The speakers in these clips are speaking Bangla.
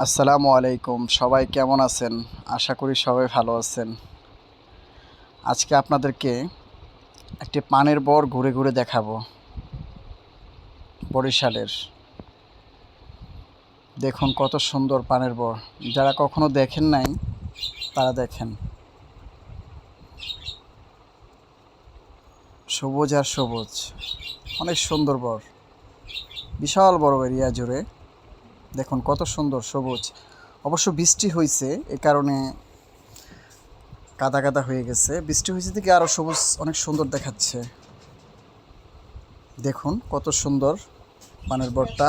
আসসালামু আলাইকুম। সবাই কেমন আছেন? আশা করি সবাই ভালো আছেন। আজকে আপনাদেরকে একটি পানের বর ঘুরে ঘুরে দেখাবো বরিশালের। দেখুন কত সুন্দর পানের বর। যারা কখনো দেখেন নাই তারা দেখেন। সবুজ আর সবুজ, অনেক সুন্দর বর। বিশাল বড় এরিয়া জুড়ে দেখুন কত সুন্দর সবুজ। অবশ্য বৃষ্টি হয়েছে, এ কারণে কাদা কাদা হয়ে গেছে। বৃষ্টি হয়েছে থেকে আরও সবুজ অনেক সুন্দর দেখাচ্ছে। দেখুন কত সুন্দর পানের বরটা।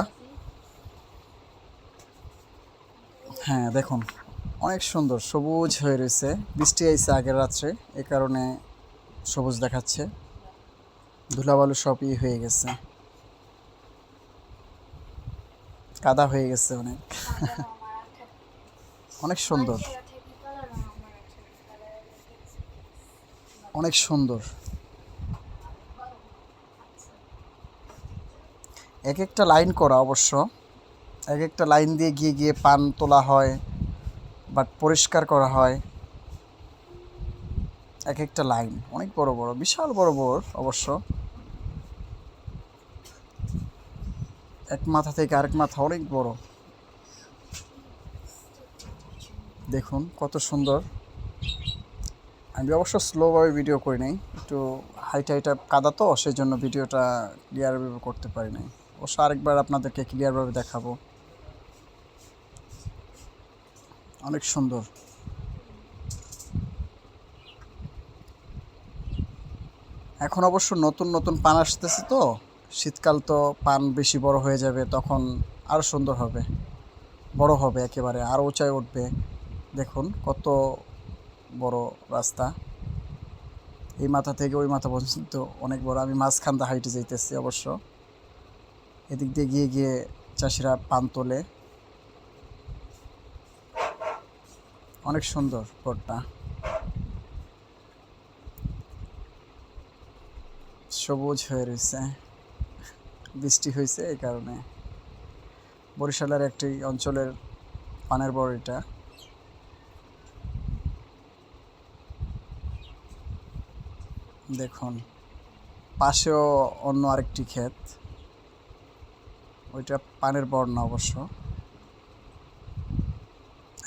হ্যাঁ দেখুন অনেক সুন্দর সবুজ হয়ে রয়েছে। বৃষ্টি আইছে আগের রাত্রে, এ কারণে সবুজ দেখাচ্ছে। ধুলাবালু সবই হয়ে গেছে, কাদা হয়ে গেছে অনেক। অনেক সুন্দর, অনেক সুন্দর। এক একটা লাইন করা, অবশ্য এক একটা লাইন দিয়ে গিয়ে গিয়ে পান তোলা হয়, বাট পরিষ্কার করা হয়। এক একটা লাইন অনেক বড় বড়, বিশাল বড় বড়। অবশ্য এক মাথা থেকে আরেক মাথা অনেক বড়। দেখুন কত সুন্দর। আমি অবশ্য স্লোভাবে ভিডিও করি নাই, একটু হাইট হাইটা কাদা তো, সেই জন্য ভিডিওটা ক্লিয়ারভাবে করতে পারি নাই। অবশ্য আরেকবার আপনাদেরকে ক্লিয়ারভাবে দেখাবো। অনেক সুন্দর। এখন অবশ্য নতুন নতুন পান আসতেছে তো, শীতকাল তো পান বেশি বড় হয়ে যাবে, তখন আরও সুন্দর হবে, বড় হবে, একেবারে আরও উঁচায় উঠবে। দেখুন কত বড় রাস্তা, এই মাথা থেকে ওই মাথা পর্যন্ত অনেক বড়। আমি মাঝখান দিয়ে হাইটে যাইতেছি। অবশ্য এদিক দিয়ে গিয়ে গিয়ে চাষিরা পান তোলে। অনেক সুন্দর পথটা, সবুজ হয়ে রয়েছে। বৃষ্টি হয়েছে এই কারণে। বরিশালের একটি অঞ্চলের পানের বর এটা। দেখুন পাশেও অন্য আরেকটি ক্ষেত, ওইটা পানের বর না অবশ্য।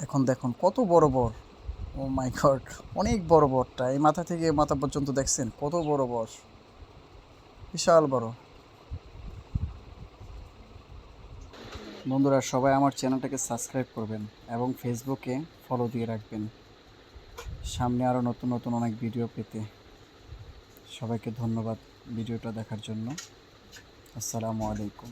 এখন দেখুন কত বড় বর। ও মাই গড, অনেক বড় বরটা। এই মাথা থেকে এই মাথা পর্যন্ত দেখছেন কত বড় বর, বিশাল বড়। বন্ধুরা সবাই আমার চ্যানেলটাকে সাবস্ক্রাইব করবেন এবং ফেসবুকে ফলো দিয়ে রাখবেন, সামনে আরও নতুন নতুন অনেক ভিডিও পেতে। সবাইকে ধন্যবাদ ভিডিওটা দেখার জন্য। আসসালামু আলাইকুম।